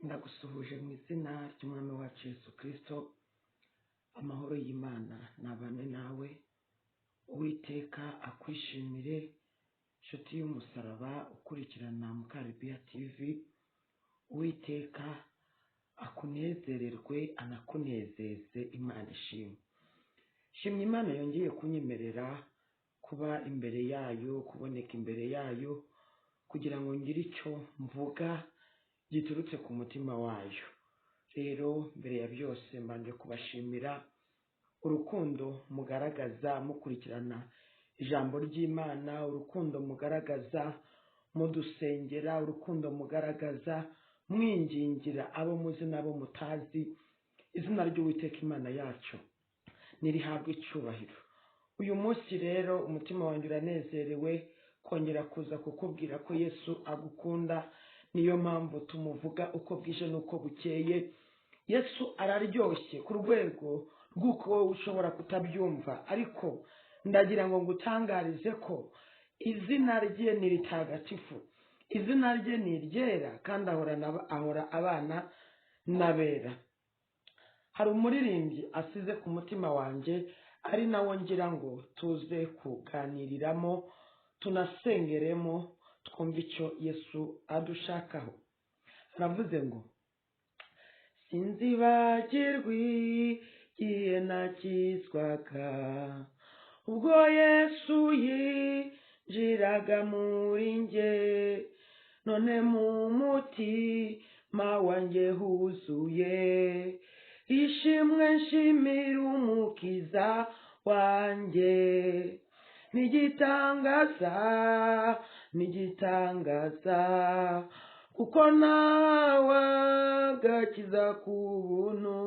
ndagusuhuje mu izina ry'umwami wacu YESU Kristo. Amahoro y'Imana nabane nawe. Uwiteka akwishimire, nshuti y'umusaraba ukurikirana Mukalibiya TV. Uwiteka akunezererwe, anakunezeze. Imana ishimwe. Shimye Imana yongeye kunyemerera kuba imbere yayo, kuboneka imbere yayo, kugira ngo ngire icyo mvuga giturutse ku mutima wayo. Rero mbere ya byose mbanje kubashimira urukundo mugaragaza mukurikirana ijambo ry'Imana, urukundo mugaragaza mudusengera, urukundo mugaragaza mwingingira abo muzi nabo mutazi. Izina ry'Uwiteka Imana yacu nirihabwe icyubahiro. Uyu munsi rero umutima wanjye uranezerewe kongera kuza kukubwira ko YESU agukunda. Niyo mpamvu tumuvuga uko bwije nuko bukeye. YESU araryoshye ku rwego rw'uko wowe ushobora kutabyumva, ariko ndagira ngo ngutangarize ko izina rye ni ritagatifu, izina rye ni iryera, kandi ahora abana n'abera. Hari umuririmbyi asize ku mutima wanjye, ari nawo ngira ngo tuze kuganiriramo, tunasengeremo, twumve icyo YESU adushakaho. Aravuze ngo sinzibagirwa igihe nakizwaga, ubwo YESU yinjiraga muri njye, none mu mutima wanjye huzuye ishimwe, nshimira umukiza wanjye. Nigitangaza kuko nawe Agakiza ku buntu.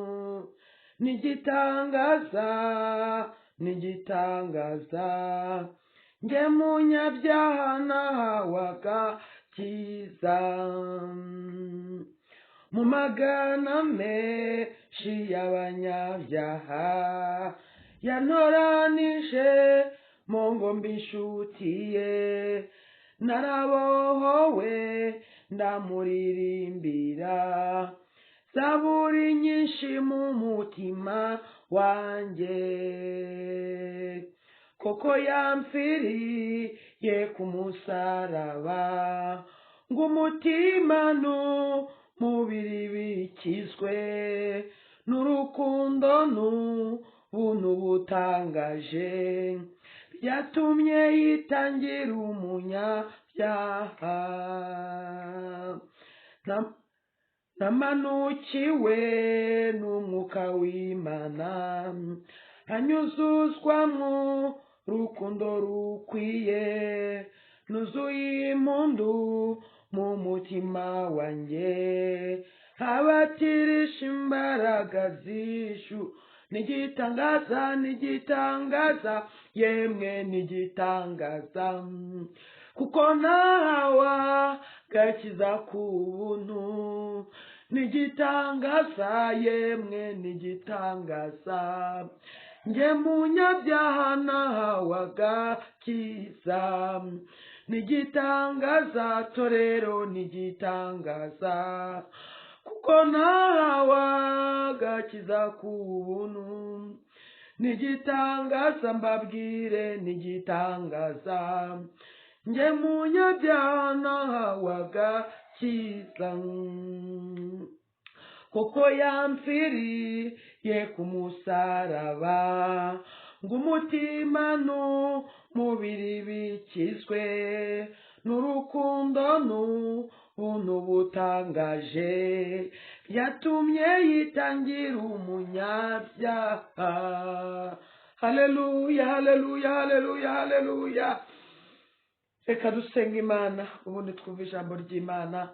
Nigitangaza nge munyabyaha nahawe Agakiza. Mu magana menshi y'abanyabyaha yantoranije mu ngombe ishutiye, narabohowe ndamuririmbira, zaburi nyinshi mu mutima wanjye. Koko yampfiriye ku musaraba, ngo umutima n'umubiri bikizwe n'urukundo n'ubuntu butangaje, yatumye yitangira umunyabyaha. Namanukiwe n'umwuka w'Imana, anyuzuzwa mu rukundo rukwiye, nuzuye impundu mu mutima wanjye, abatirisha imbaraga z'ijuru. Nigitangaza yemwe nigitangaza, kuko nahawe Agakiza ku buntu. Nigitangaza yemwe nigitangaza, nge munyabyaha nahawe Agakiza. Nigitangaza torero, nigitangaza kuko nahawe Agakiza ku buntu. Nigitangaza mbabwire, nigitangaza nge munyabyaha nahawe Agakiza. Kuko yampfiriye ku musaraba, ngo umutima n'umubiri bikizwe n'urukundo n'ubuntu butangaje, yatumye yitangira umunyabyaha. Haleluya, haleluya, haleluya, haleluya. Reka dusenga Imana ubundi twumve ijambo ry'Imana.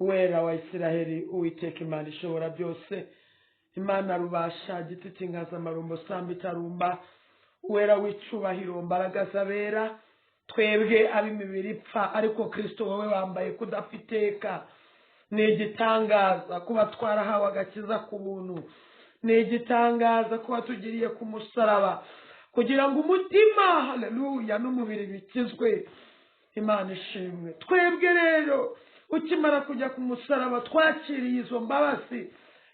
Uwera wa Isiraheli, Uwiteka Imana ishobora byose, Imana rubasha, giti cy'inkaza marumbo samba itarumba, uwera w'icubahiro, mbaraga z'abera, twebwe ab'imibiri ipfa, ariko Kristo wowe wambaye kudafiteka. Ni igitangaza kuba twarahawe Agakiza ku buntu. Ni igitangaza kuba tugiriye ku musaraba, kugira ngo umutima, haleluya, n'umubiri bikizwe. Imana ishimwe. Twebwe rero ukimara kujya ku musaraba twakiriye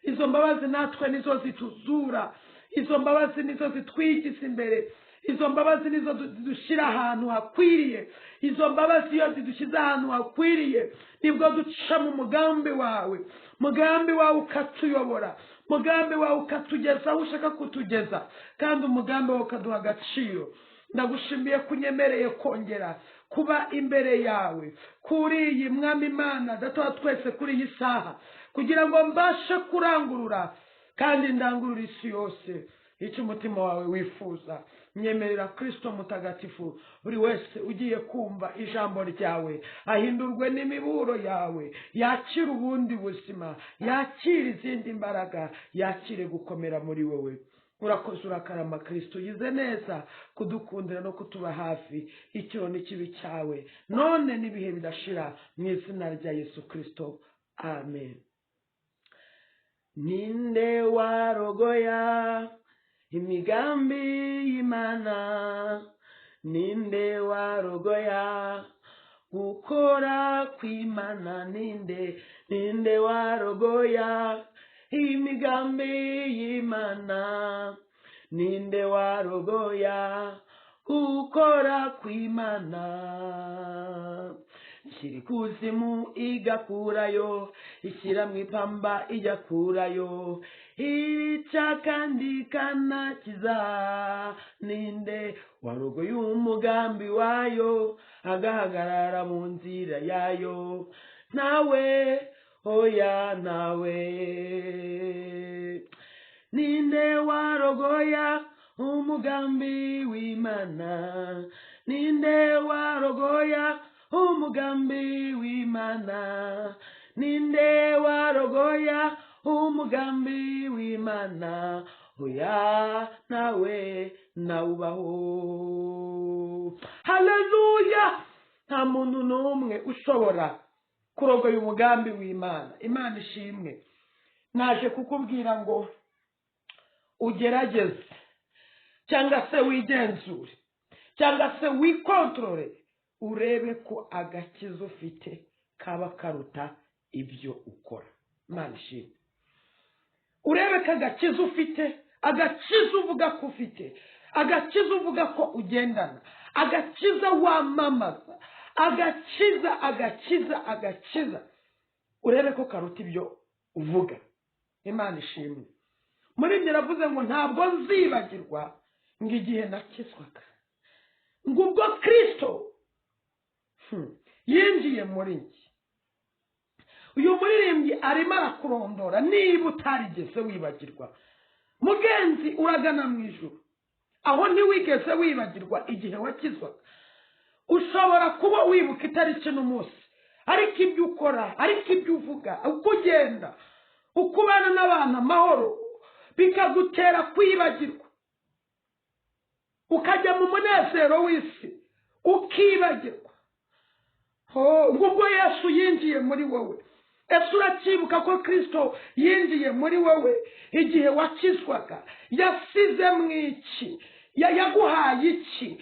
izo mbabazi natwe nizo zituzura, izo mbabazi nizo zitwigiza imbere, izo mbabazi nizo dushyira ahantu hakwiriye, izo mbabazi iyo zidushyize ahantu hakwiriye nibwo duca mu mugambi wawe ukatuyobora, umugambi wawe ukatugeza aho ushaka kutugeza, kandi umugambi wawe ukaduha agaciro. Ndagushimiye kunyemereye kongera kuba imbere yawe kuri iyi Mwami Imana Data wa twese kuri iyi saha, kugira ngo mbashe kurangurura kandi ndangurura isi yose icyo umutima wawe wifuza. Nyemerera Kristo mutagatifu buri wese ugiye kumva ijambo ryawe ahindurwe n'imiburo yawe, yakire ubundi buzima, yakire izindi mbaraga, yakire gukomera muri wowe. Urakoze urakarama Kristo, yize neza kudukundira no kutuba hafi, icyo ni kibi cyawe none n'ibihe bidashira, mu izina rya Yesu Kristo, amen. Ninde warogoya imigambi y'Imana, ninde warogoya gukora kw'Imana, ninde warogoya imigambi y'Imana, ninde warogoya gukora kw'Imana. Ishyira ikuzimu igakurayo, ishyira mu ipamba ijyakurayo, irica kandi ikanakiza. Ninde warogoye umugambi wayo agahagarara mu nzira yayo? Nawe, oya nawe. Ninde warogoya umugambi w'Imana, ninde warogoya umugambi w'Imana, ninde warogoya umugambi w'Imana? Oya nawe nawubaho. Haleluya! Nta muntu n'umwe ushobora kurogoya umugambi w'Imana. Imana ishimwe. Naje kukubwira ngo ugerageze cyangwa se wigenzure cyangwa se wikontorore, urebe ko agakiza ufite kaba karuta ibyo ukora. Imana ishimwe. Urebe ko agakiza ufite, agakiza uvuga ko ufite, agakiza uvuga ko ugendana, agakiza wamamaza, agakiza, urebe ko karuta ibyo uvuga. Imana ishimwe. Muri ibyo ravuze ngo ntabwo nzibagirwa ngo igihe nakizwaga, ngo ubwo Kristo yinjiye muri njye. Uyu muririmbyi arimo arakurondora niba utarigeze wibagirwa. Mugenzi uragana mu ijuru, aho ntiwigeze wibagirwa igihe wakizwaga. Ushobora kuba wibuka itariki n'umunsi, ariko ibyo ukora, ariko ibyo uvuga, uko ugenda, uko ubana n'abantu amahoro, bikagutera kwibagirwa, ukajya mu munezero w'isi ukibagirwa. Ubwo Yesu yinjiye muri wowe. Ese uracyibuka ko Kristo yinjiye muri wowe igihe wakizwaga? Yasize mu iki? Yaguhaye iki?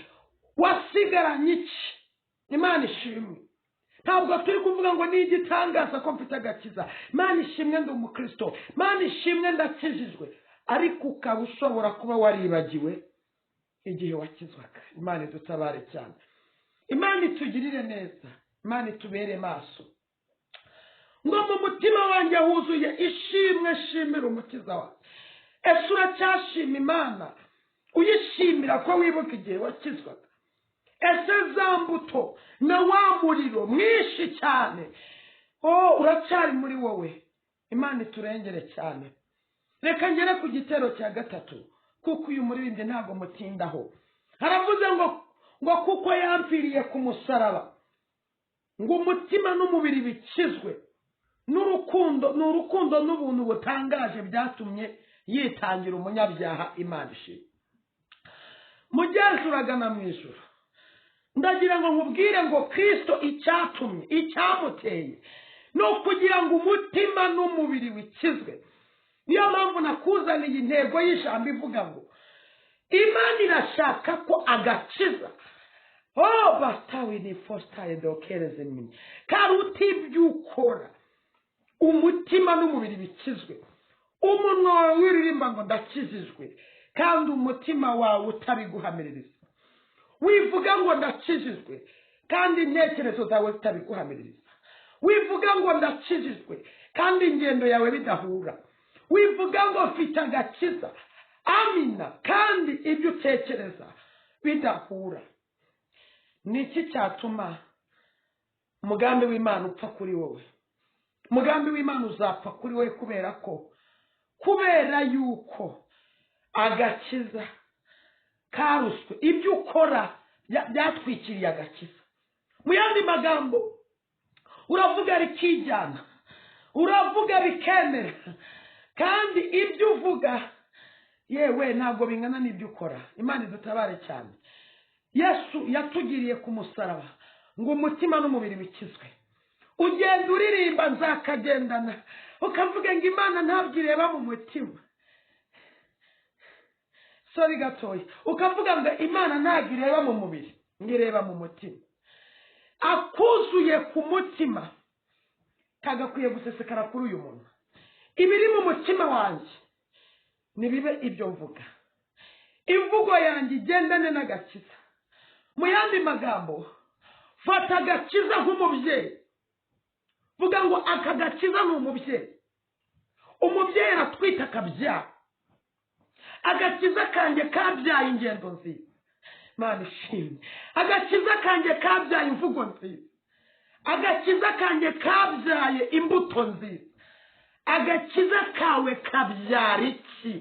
Wasigaranye iki? Imana ishimwe. Ntabwo turi kuvuga ngo ni igitangaza ko mfite agakiza. Imana ishimwe ndi umukristo, Imana ishimwe ndakijijwe, ariko ukaba ushobora kuba waribagiwe igihe wakizwaga. Imana idutabare cyane. Imana itugirire neza, Imana itubere maso. Ngo mu mutima wanjye huzuye ishimwe, shimira umukiza wawe. Ese uracyashima Imana uyishimira ko wibuka igihe wakizwaga? Ese za mbuto na wa muriro mwinshi cyane uracyari muri wowe? Imana iturengere cyane. Reka ngere ku gitero cya gatatu, kuko uyu muririmbyi ntabwo mutindaho. Haravuze ngo kuko yampfiriye ku musaraba, ngo umutima n'umubiri bikizwe n'urukundo n'ubuntu butangaje byatumye yitangira umunyabyaha. Imana ishimwe. Mugenzi uragana mu ijuru, ndagira ngo nkubwire ngo Kristo icyamuteye ni ukugira ngo umutima n'umubiri bikizwe. Niyo mpamvu nakuzaniye intego y'ijambo ivuga ngo Imana irashaka ko agakiza oh bastawi ni fostaye dokereze mini karuta ibyo ukora umutima n'umubiri bikizwe umunwa wawe wiririmba ngo ndakijijwe kandi umutima wawe utabiguhamiririza wivuga ngo ndakijijwe kandi intekerezo zawe zitabiguhamiririza wivuga ngo ndakijijwe kandi ingendo yawe bidahura wivuga ngo mfite agakiza amina kandi ibyo utekereza bidahura. Niki cyatuma umugambi w'Imana upfa kuri wowe? Umugambi w'Imana uzapfa kuri wowe kubera yuko agakiza karuswe, ibyo ukora byatwikiriye agakiza. Mu yandi magambo uravuga rikijyana, uravuga bikemera, kandi ibyo uvuga yewe ntabwo bingana n'ibyo ukora. Imana idutabare cyane. Yesu yatugiriye ku musaraba ngo umutima n'umubiri bikizwe. Ugenda uririmba nzakagendana, ukavuga ngo Imana ntabwo ireba mu mutima. Sorry gatoya, ukavuga ngo Imana ntabwo ireba mu mubiri, ngireba mu mutima. Akuzuye ku mutima kagakwiye gusesekara kuri uyu muntu. Ibiri mu mutima wanjye nibibe ibyo mvuga. Imvugo yanjye igendane n'agakiza. Mu yandi magambo, fata agakiza nk'umubyeyi. Vuga ngo aka gakiza ni umubyeyi. Umubyeyi aratwita akabyara. Agakiza kanjye kabyaye ingendo nziza. Mana ishimwe. Agakiza kanjye kabyaye imvugo nziza. Agakiza kanjye kabyaye imbuto nziza. Agakiza kawe kabyara iki?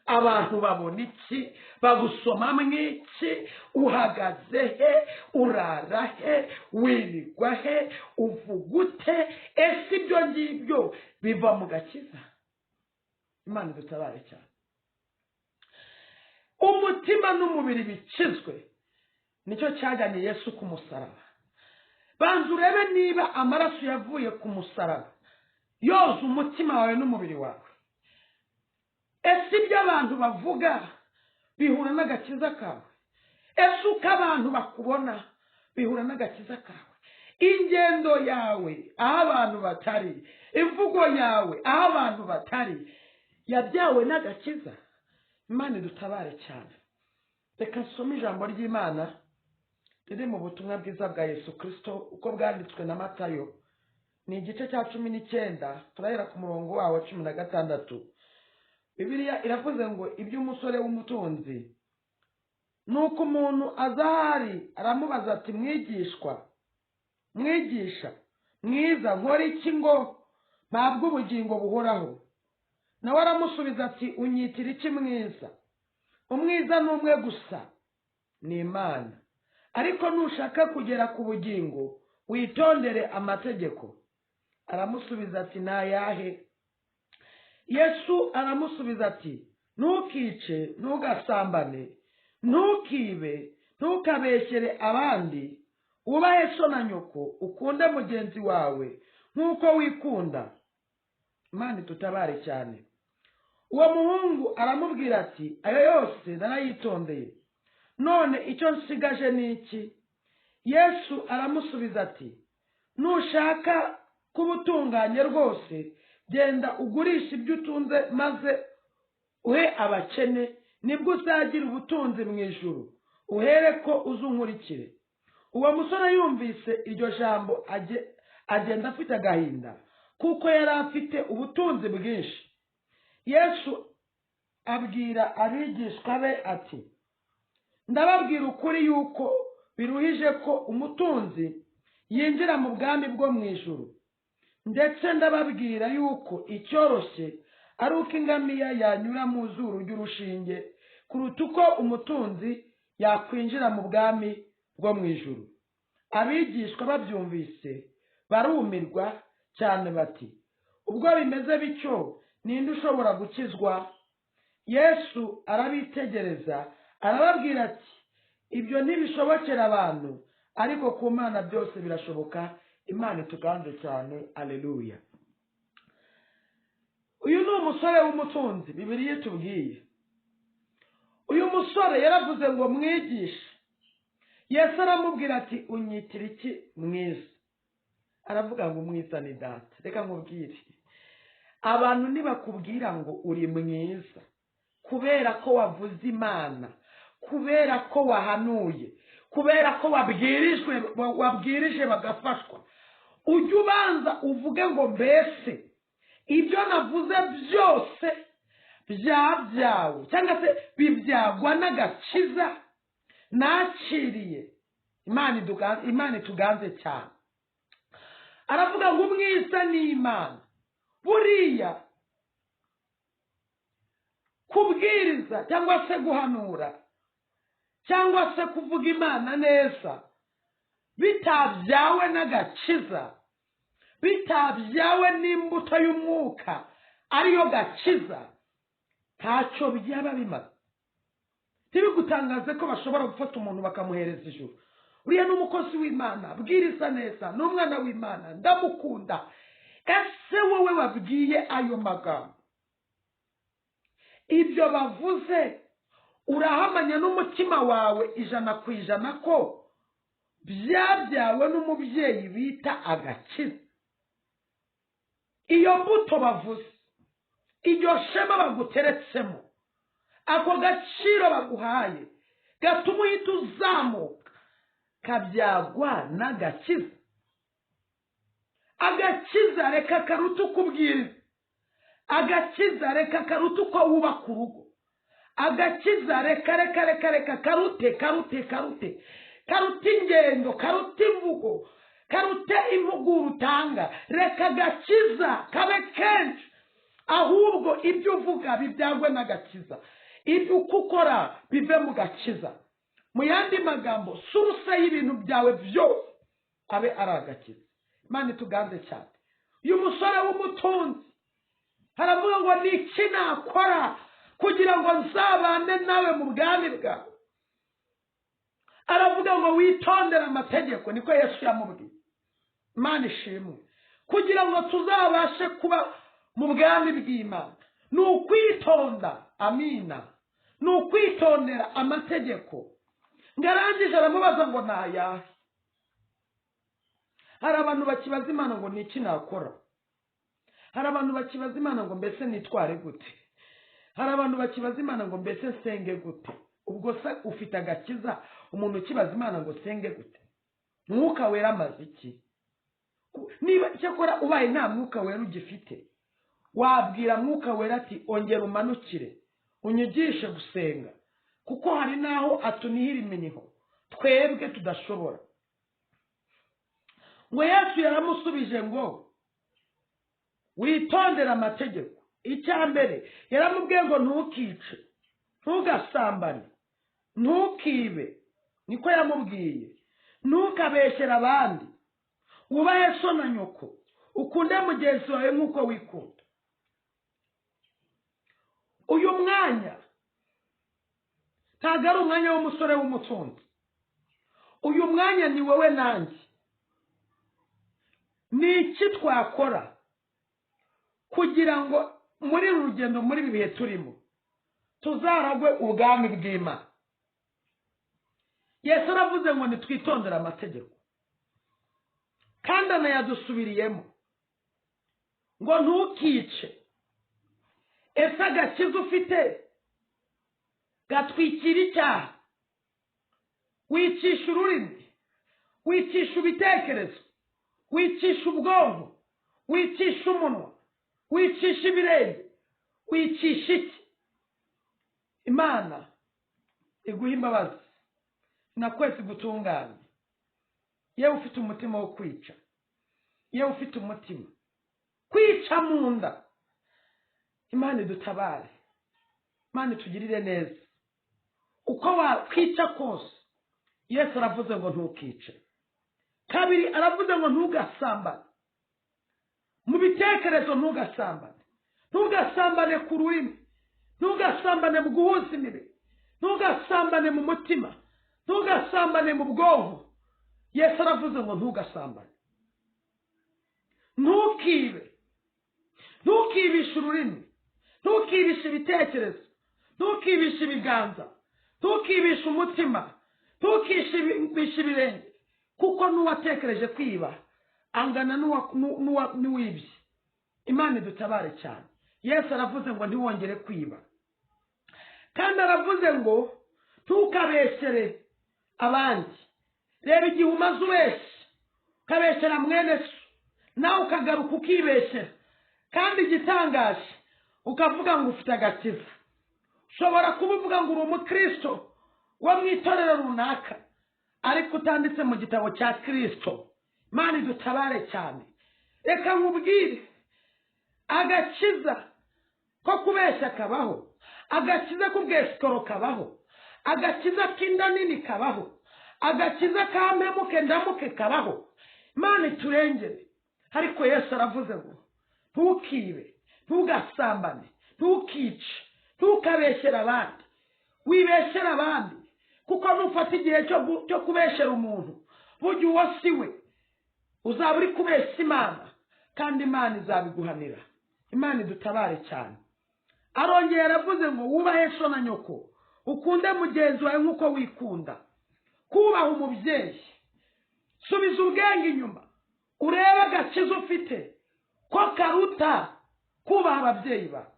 Abantu babona iki? Bagusoma mwiki? Uhagaze he? Urara he? Wirirwa he? Uvugute? Ese ibyo ngibyo biva mu gakiza? Imana idutabare cyane. Umutima n'umubiri bikizwe nicyo cyajyanye Yesu ku musaraba. Banza urebe niba amaraso yavuye ku musaraba yoza umutima wawe n'umubiri wawe. Ese ibyo abantu bavuga bihura n'agakiza kawe? Ese uko abantu bakubona bihura n'agakiza kawe? Ingendo yawe aho abantu batari, imvugo yawe aho abantu batari, yabyawe n'agakiza? Imana idutabare cyane. Reka nsome ijambo ry'Imana riri mu butumwa bwiza bwa Yesu Kristo uko bwanditswe na Matayo. Ni igice cya 19 turahera ku murongo wawo 16. Bibiliya iravuze ngo iby'umusore w'umutunzi nuko umuntu azahari aramubaza ati mwigisha mwiza nkora iki ngo mpabwe ubugingo buhoraho? Nawe aramusubiza ati unyitira iki mwiza? Umwiza ni umwe gusa, ni Imana. Ariko nushaka kugera ku bugingo witondere amategeko. Aramusubiza ati nayahe? Yesu aramusubiza ati ntukice, ntugasambane, ntukibe, ntukabeshyere abandi, ubahe so na nyoko, ukunde mugenzi wawe nk'uko wikunda. Imana tutabare cyane. Uwo muhungu aramubwira ati ayo yose narayitondeye, none icyo nsigaje ni iki? Yesu aramusubiza ati nushaka kubutunganye rwose genda ugurisha ibyo utunze maze uhe abakene, nibwo uzagira ubutunzi mu ijuru, uhere ko uzunkurikire. Uwo musore yumvise iryo jambo agenda afite agahinda kuko yari afite ubutunzi bwinshi. Yesu abwira abigishwa be ati ndababwira ukuri yuko biruhije ko umutunzi yinjira mu bwami bwo mu ijuru. Ndetse ndababwira yuko icyoroshye ari uko ingamiya yanyura mu zuru ry'urushinge kuruta uko umutunzi yakwinjira mu bwami bwo mu ijuru. Abigishwa babyumvise barumirwa cyane bati ubwo bimeze bityo ninde ushobora gukizwa? Yesu arabitegereza arababwira ati ibyo ntibishobokera abantu, ariko ku Mana byose birashoboka. Imana ituganze cyane. Haleluya. Uyu ni umusore w'umutunzi Bibiliya itubwiye. Uyu musore yaravuze ngo mwigisha. Yesu aramubwira ati unyitira iki mwiza? Aravuga ngo umwiza ni data. Reka nkubwire, abantu nibakubwira ngo uri mwiza kubera ko wavuze Imana, kubera ko wahanuye, kubera ko wabwirije bagafashwa, ujye ubanza uvuge ngo mbese ibyo navuze byose byabyawe cyangwa se bibyagwa n'agakiza nakiriye. Imana ituganze cyane. Aravuga ngo umwiza ni Imana. Buriya kubwiriza cyangwa se guhanura cyangwa se kuvuga Imana neza bitabyawe n'agakiza, bitabyawe n'imbuto y'umwuka ariyo gakiza, ntacyo byaba bimaze. Ntibigutangaze ko bashobora gufata umuntu bakamuhereza ijuru. Uriya ni umukozi w'Imana, abwiriza neza, ni umwana w'Imana, ndamukunda. Ese wowe wabwiye ayo magambo, ibyo bavuze urahamanya n'umutima wawe 100% ko byabyawe n'umubyeyi bita Agakiza? Iyo mbuto bavuze, iryo shema baguteretsemo, ako gaciro baguhaye gatuma uhita uzamuka, kabyagwa n'agakiza. Agakiza reka karuta ukubwiriza. Agakiza reka karuta uko wubaka urugo. Agakiza reka karute ingendo, karute imvugo, karute impuguro utanga. Reka agakiza kabe kenshi, ahubwo ibyo uvuga bibyagwe n'agakiza, ibyo ukora bive mu gakiza. Mu yandi magambo, suruse y'ibintu byawe byose abe ari agakiza. Imana ituganze cyane. Uyu musore w'umutunzi haravuga ngo ni iki nakora kugira ngo nzabane nawe mu bwami bwawe? Aravuga ngo witondere amategeko, niko Yesu yamubwiye. Imana ishimwe. Kugira ngo tuzabashe kuba mu bwami bw'Imana ni ukwitonda. Amina. Ni ukwitondera amategeko. Ngarangije aramubaza ngo nayahe. Hari abantu bakibaza Imana ngo ni iki nakora. Hari abantu bakibaza Imana ngo mbese nitware gute. Hari abantu bakibaza Imana ngo mbese senge gute. Ubwo se ufite agakiza, umuntu ukibaza Imana ngo senge gute? Mwuka wera amaze iki? Niba cyakora ubaye nta mwuka wera ugifite, wabwira mwuka wera ati ongera umanukire unyigishe gusenga, kuko hari naho atunihira iminiho twebwe tudashobora. Ngo Yesu yaramusubije ngo witondere amategeko. Icyambere yaramubwiye ngo ntukice, ntugasambane, ntukibe, niko yamubwiye, ntukabeshyera abandi, wubahe so na nyoko, ukunde mugenzi wawe nk'uko wikunda. Uyu mwanya ntabwo ari umwanya w'umusore w'umutunzi. Uyu mwanya ni wowe nanjye. Ni iki twakora kugira ngo muri rugendo, muri ibi bihe turimo, tuzaragwe ubwami bw'Imana? Yesu aravuze ngo nitwitondere amategeko, kandi anayadusubiriyemo ngo ntukice. Ese agakiza ufite gatwikira icyaha? Wicisha ururimi, wicisha ibitekerezo, wicisha ubwonko, wicisha umunwa, wicisha ibirenge, wicisha iki? Imana iguha imbabazi, nakwese gutunganya. Yewe ufite umutima wo kwica, yewe ufite umutima kwica mu nda, Imana idutabare, Imana itugirire neza. Uko wakwica kose, Yesu aravuze ngo ntukice. Kabiri aravuze ngo ntugasambane. Mu bitekerezo ntugasambane. Ntugasambane ku rurimi, ntugasambane mu guhuza imibiri, ntugasambane mu mutima, ntugasambane mu bwonko. Yesu aravuze ngo ntugasambane. Ntukibe, ntukibishe ururimi, ntukibishe ibitekerezo, ntukibishe ibiganza, ntukibishe umutima, ntukishibishe ibirenge kuko n'uwatekereje kwiba angana n'uwibye. Imana idutabare cyane. Yesu aravuze ngo ntiwongere kwiba, kandi aravuze ngo ntukabeshere abandi. Reba igihe umaze ubeshya ukabeshyera mwene so, nawe ukagaruka ukibeshyera, kandi igitangaje ukavuga ngo ufite agakiza. Ushobora kuba uvuga ngo uri umukristo wo mu itorero runaka ariko utanditse mu gitabo cya Kristo. Imana idutabare cyane. Reka nkubwire, agakiza ko kubeshya kabaho, agakiza k'ubwesikoro kabaho, agakiza k'inda nini kabaho, agakiza ka mpemuke ndamuke kabaho. Imana iturengere. Ariko Yesu aravuze ngo ntukibe, ntugasambane, ntukice, ntukabeshyera abandi. Wibeshyera abandi kuko nufata igihe cyo kubeshyera umuntu, burya uwo si we uzaba uri kubeshya Imana, kandi Imana izabiguhanira. Imana idutabare cyane. Arongera aravuze ngo wubahe so na nyoko, ukunde mugenzi wawe nk'uko wikunda. Kubaha umubyeyi. Subiza ubwenge inyuma urebe agakiza ufite ko karuta kubaha ababyeyi bawe.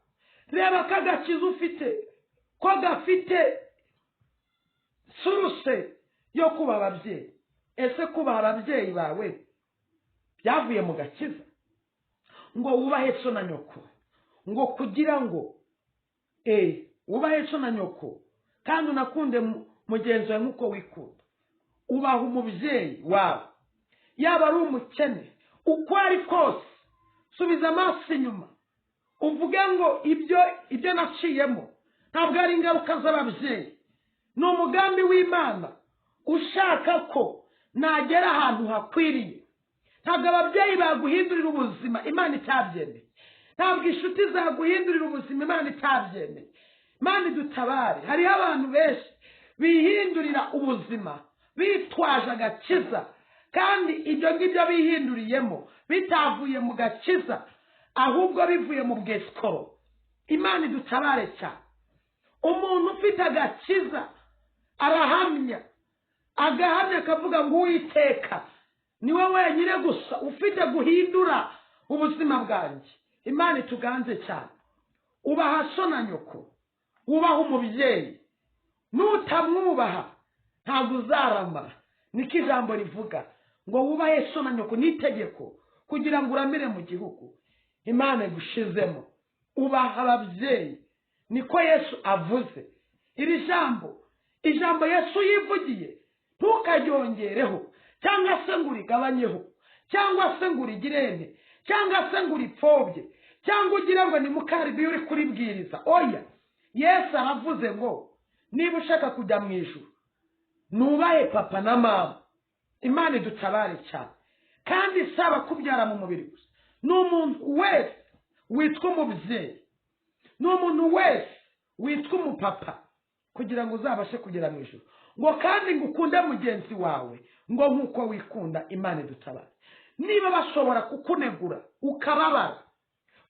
Reba ko agakiza ufite ko gafite suruse yo kubaha ababyeyi. Ese kubaha ababyeyi bawe byavuye mu gakiza? Ngo wubahe so na nyoko, ngo kugira ngo wubahe so na nyoko kandi unakunde mugenzi wawe nk'uko wikunda. Ubaha umubyeyi wawe yaba ari umukene uko ari kose. Subiza amaso inyuma uvuge ngo ibyo naciyemo ntabwo ari ingaruka z'ababyeyi, ni umugambi w'Imana ushaka ko nagera ahantu hakwiriye. Ntabwo ababyeyi baguhindurira ubuzima Imana itabyemeye, ntabwo inshuti zaguhindurira ubuzima Imana itabyemeye. Imana idutabare. Hariho abantu benshi bihindurira ubuzima bitwaje agakiza, kandi ibyo ngibyo bihinduriyemo bitavuye mu gakiza, ahubwo bivuye mu bwesikoro. Imana idutabare cyane. Umuntu ufite agakiza arahamya, agahamya akavuga ngo Uwiteka niwe wenyine gusa ufite guhindura ubuzima bwanjye. Imana ituganze cyane. Ubaha so na nyoko, ubaha umubyeyi. Nutamwubaha ntabwo uzarama. Niko ijambo rivuga ngo wubahe so na nyoko n'itegeko kugira ngo uramire mu gihugu Imana igushizemo. Ubaha ababyeyi, niko Yesu avuze. Iri ijambo Yesu yivugiye ntukaryongereho cyangwa se ngo urigabanyeho, cyangwa se ngo urigirene, cyangwa se ngo uripfobye, cyangwa ugira ngo ni Mukalibiya uri kuribwiriza. Oya, Yesu aravuze ngo niba ushaka kujya mu ijuru nubahe papa na mama. Imana idutabare cyane. Kandi saba kubyara mu mubiri gusa, n'umuntu wese witwa umubyeyi, n'umuntu wese witwa umupapa, kugira ngo uzabashe kugera mu ijuru. Ngo kandi ngo ukunde mugenzi wawe ngo nk'uko wikunda. Imana idutabare. Niba bashobora kukunegura ukababara,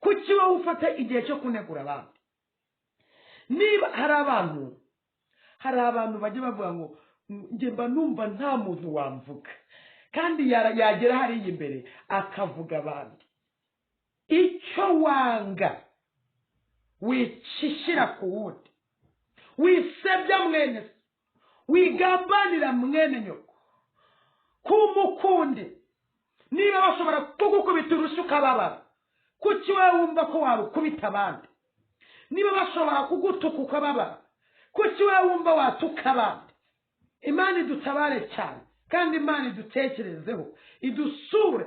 kuki wowe ufata igihe cyo kunegura abandi? Niba hari abantu bajya bavuga ngo njye mba numva nta muntu wamvuga, kandi yagera hariya imbere akavuga abandi. Icyo wanga wicishira ku wundi, wisebya mwene se, wigambanira mwene nyoko, kumukunde. Niba bashobora kugukubita urushyi ukababara, kuki wowe wumva ko warukubita abandi? Niba bashobora kugutuka ukababara, kuki wowe wumva watuka abandi? Imana idutabare cyane, kandi Imana idutekerezeho, idusure.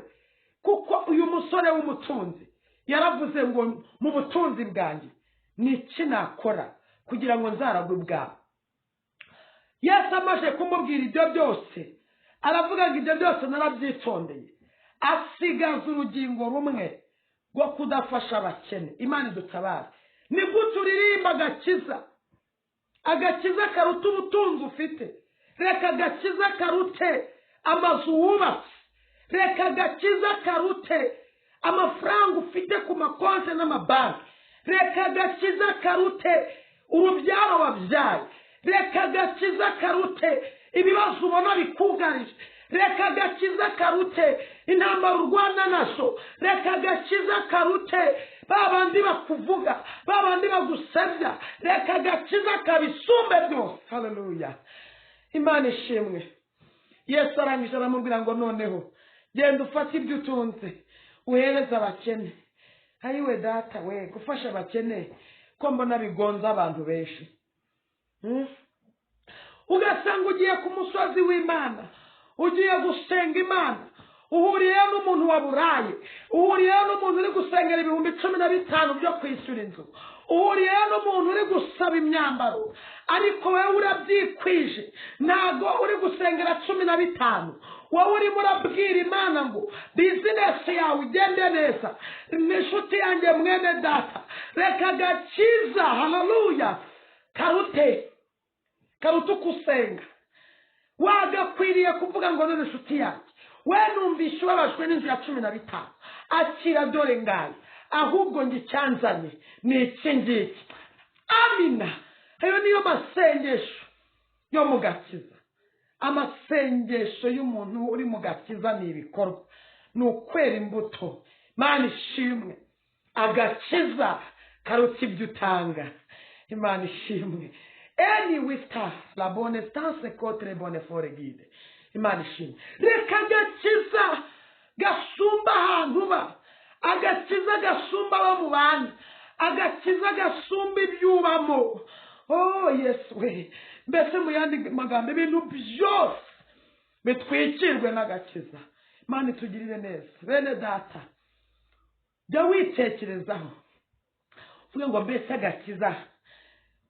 Kuko uyu musore w'umutunzi yaravuze ngo mu butunzi bwanjye ni iki nakora kugira ngo nzaragwe ubwawe. Yesu amaze kumubwira ibyo byose, aravuga ngo ibyo byose narabyitondeye, asigaza urugingo rumwe rwo kudafasha abakene. Imana idutabare. Ni gute uririmba agakiza karuta ubutunzi ufite? Reka agakiza karute amazu wubatse, reka agakiza karute amafaranga ufite ku makonti n'amabanki, reka agakiza karute urubyaro wabyaye, reka agakiza karute ibibazo ubona bikugarije, reka agakiza karute intambara urwana nazo, reka agakiza karute babandi bakuvuga, babandi bagusebya, reka agakiza kabisumbe byose. Haleluya, Imana ishimwe. Yesu arangije aramubwira ngo noneho genda ufate ibyo utunze uhereza abakene. Ayiwe data we, gufasha abakene ko mbona bigonza abantu benshi. Ugasanga ugiye ku musozi w'Imana, ugiye gusenga Imana, uhuriye n'umuntu waburaye, uhuriye n'umuntu uri gusengera 15,000 byo kwishyura inzu, uhuriye n'umuntu uri gusaba imyambaro, ariko wewe urabyikwije, ntago uri gusengera 15. wowe urimo urabwira Imana ngo business yawe igende neza. N'inshuti yanjye mwene data, reka agakiza, haleluya, karuta kusenga. Wagakwiriye kuvuga ngo none nshuti yanjye, we numvishe ubabajwe n'inzu ya 15, akira dore ngaye, ahubwo ngicyanzanye ni iki ngiki. Amina. Ayo niyo masengesho yo mu gakiza. Amasengesho y'umuntu uri mu gakiza ni ibikorwa, ni ukwera imbuto. Imana ishimwe. Agakiza karuta ibyo utanga. Imana ishimwe. Any wisdom, la bonne stance contre bonne foregide. Imana ishimwe. Reka agakiza gasumba ahantu ba, agakiza gasumba abo mu bandi, agakiza gasumba ibyubamo. Oh Yesu we, mbese mu yandi magambo ibintu byose bitwikirwe n'agakiza. Imana itugirire neza. Bene data, jya witekerezaho uvuga ngo mbese agakiza,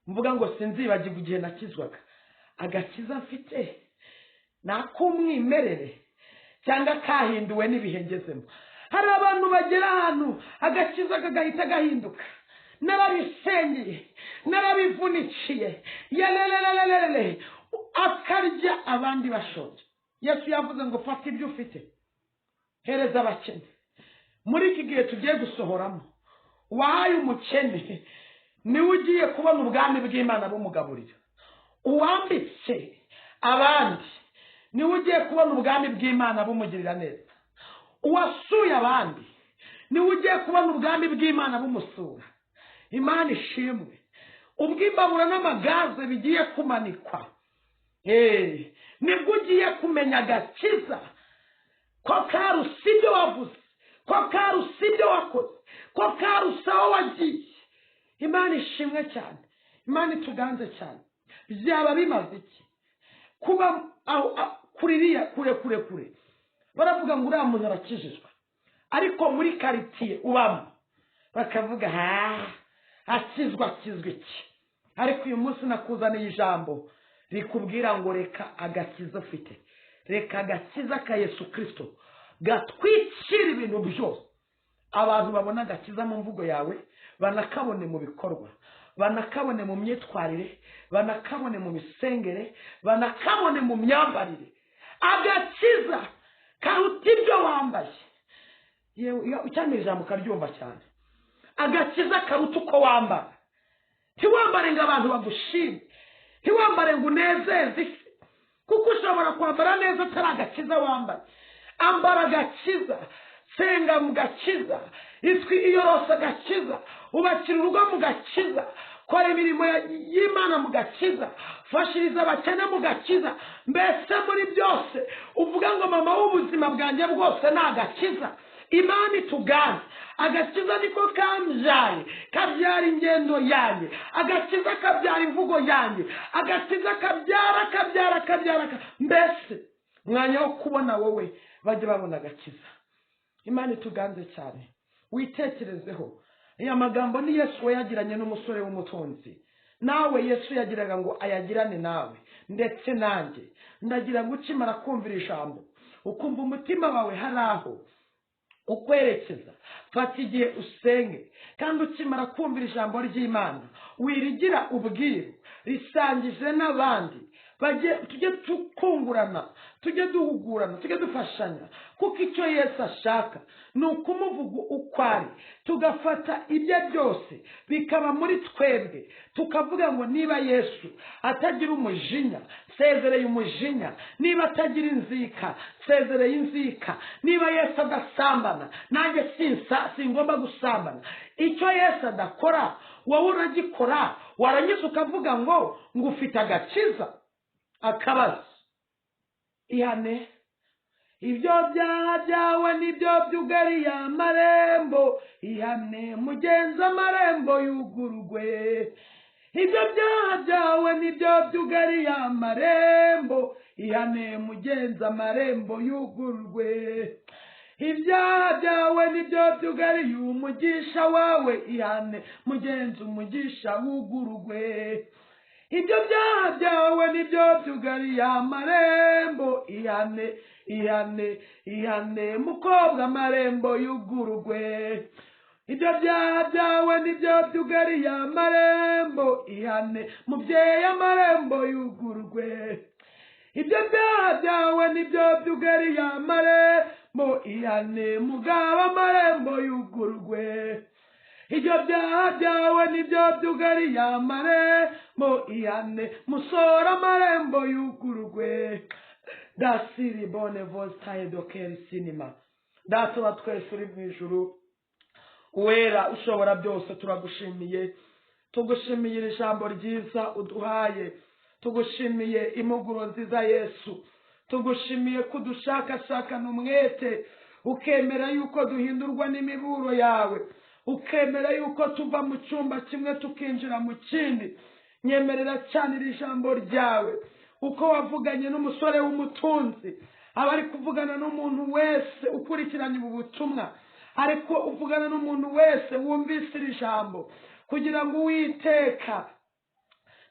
mvuga ngo sinzibagirwa igihe nakizwaga. Agakiza mfite nakumwimerere cyangwa kahinduwe n'ibihe ngezemo. Hari abantu bagera ahantu agakiza kagahita gahinduka. Narabisengeye, narabivunikiye, yalelelelele, akarya abandi bashonje. Yesu yavuze ngo fata ibyo ufite hereza abakene. Muri iki gihe tugiye gusohoramo, wahaye umukene niwe ugiye kubona ubwami bw'Imana bumugaburira. Uwambitse abandi niwe ugiye kubona ubwami bw'Imana bumugirira neza. Uwasuye abandi niwe ugiye kubona ubwami bw'Imana bumusura. Imana ishimwe. Ubw'imbabura n'amagaze bigiye kumanikwa, nibwo ugiye kumenya agakiza ko karusa ibyo wavuze, ko karusa ibyo wakoze, ko karusa aho wagiye. Imana ishimwe cyane. Imana ituganze cyane. Byaba bimaze iki kuba kuririya kure baravuga ngo uriya muntu arakijijwe, ariko muri quartier ubamo bakavuga akizwa iki. Ariko uyu munsi nakuzaniye ijambo rikubwira ngo reka agakiza ufite, reka agakiza ka Yesu Kristo gatwikira ibintu byose. Abantu babona agakiza mu mvugo yawe, banakabone mu bikorwa, banakabone mu myitwarire, banakabone mu misengere, banakabone mu myambarire. Agakiza karuta ibyo wambaye. Cyane ijambo karyumva cyane. Agakiza karuta uko wambara. Ntiwambare ngo abantu bagushime, ntiwambare ngo unezeze, kuko ushobora kwambara neza atari agakiza wambaye. Ambara agakiza, senga mu gakiza, iyorose agakiza, ubakira urugo mu gakiza, kora imirimo y'Imana mu gakiza, fashiriza abakene mu gakiza. Mbese muri byose uvuga ngo mama w'ubuzima bwanjye bwose ni agakiza. Imana itugane. Agakiza niko kamjaye, kabyara ingendo yanjye. Agakiza kabyara imvugo yanjye. Agakiza kabyara. Mbese mwanya wo kubona wowe bajye babona agakiza. Imana ituganze cyane. Witekerezeho. Aya magambo ni Yesu we yagiranye n'umusore w'umutunzi. Nawe Yesu yagiraga ngo ayagirane nawe ndetse nanjye. Ndagira ngo ukimara kumvira ijambo, ukumva umutima wawe haraho ukwerekeza, fata igihe usenge. Kandi ukimara kumvira ijambo ry'Imana, wirigira ubwiru, risangije n'abandi. Tujye tukungurana, tujye duhugurana, tujye dufashanya kuko icyo Yesu ashaka ni ukumuvuga uko ari, tugafata ibye byose bikaba muri twebwe, tukavuga ngo niba Yesu atagira umujinya, sezereye umujinya, niba atagira inzika, sezereye inzika, niba Yesu adasambana, nanjye singomba gusambana. Icyo Yesu adakora wowe uragikora, warangiza ukavuga ngo ufite agakiza. Akabazo, ihane ibyo byaha byawe nibyo byugariye amarembo, ihane mugenzi amarembo yugurugwe. Ibyo byaha byawe nibyo byugariye amarembo, ihane mugenzi amarembo yugurugwe. Ibyaha byawe nibyo byugariye umugisha wawe, ihane mugenzi umugisha wugurugwe. Ibyo byaha byawe nibyo byugariye amarembo, ihane mukobwa amarembo yugurugwe. Ibyo byaha byawe nibyo byugariye amarembo, ihane mubyeyi amarembo yugurugwe. Ibyo byaha byawe nibyo byugariye amarembo, ihane mugabo amarembo yugurugwe. Ibyo byaha byawe nibyo byugariye amarembo, ihane musora amarembo yugurugwe. Dasiri bone vostaye dokeri sinima. Data wa twese uri mu ijuru, wera ushobora byose, turagushimiye. Tugushimiye iri jambo ryiza uduhaye, tugushimiye impuguro nziza Yesu, tugushimiye kudushakashakana umwete, ukemera yuko duhindurwa n'imiburo yawe, ukemera yuko tuva mu cyumba kimwe tukinjira mu kindi. Nyemerera cyane iri jambo ryawe, uko wavuganye n'umusore w'umutunzi, abari kuvugana n'umuntu wese ukurikiranye ubu butumwa, ariko uvugana n'umuntu wese wumvise iri jambo, kugira ngo Uwiteka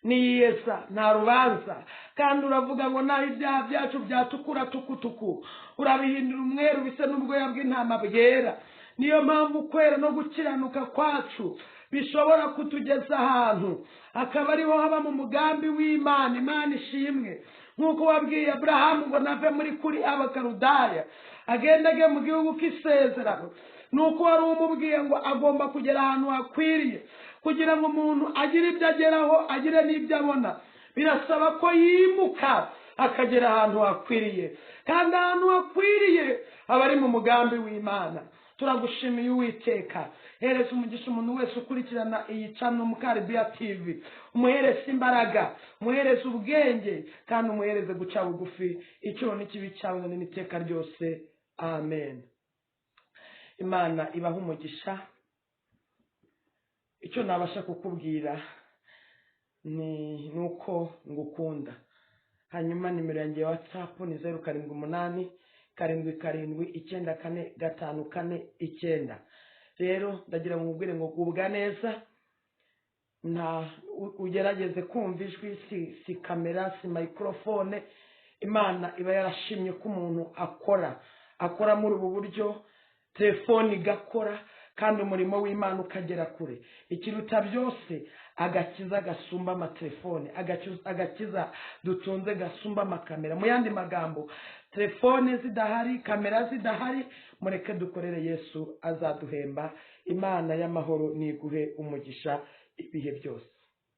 niyeza nta rubanza, kandi uravuga ngo naho ibyaha byacu byatukura tukutuku urabihindura umweru bisa n'ubwoya bw'intama bwera. Niyo mpamvu kwera no gukiranuka kwacu bishobora kutugeza ahantu akaba ariho haba mu mugambi w'Imana. Imana ishimwe. Nk'uko wabwiye Abrahamu ngo nave muri Kuri Abakarudaya agendage mu gihugu k'isezerano, nuko wari umubwiye ngo agomba kugera ahantu hakwiriye. Kugira ngo umuntu agire ibyo ageraho, agire n'ibyo abona, birasaba ko yimuka akagera ahantu hakwiriye, kandi ahantu hakwiriye aba ari mu mugambi w'Imana. Turagushimiye Uwiteka. Hereza umugisha umuntu wese ukurikirana iyi channel Mukalibiya TV, umuhereze imbaraga, umuhereze ubwenge, kandi umuhereze guca bugufi. Icyo n'ikibi cyawe n'iteka ryose. Amen. Imana ibaha umugisha. Icyo nabasha kukubwira ni nuko ngukunda. Hanyuma nimero yanjye ya WhatsApp ni 078 7494549. Rero ndagira ngo ubwire ngo gubwa neza, nta ugerageze kumva ijwi, si kamera, si microphone. Imana iba yarashimye ko umuntu akora muri ubu buryo, telefone igakora, kandi umurimo w'Imana ukagera kure. Ikiruta byose, agakiza gasumba amatelefone, agakiza dutunze gasumba amakamera. Mu yandi magambo, telefone zidahari, kamera zidahari, mureke dukorere Yesu, azaduhemba. Imana y'amahoro niguhe umugisha ibihe byose.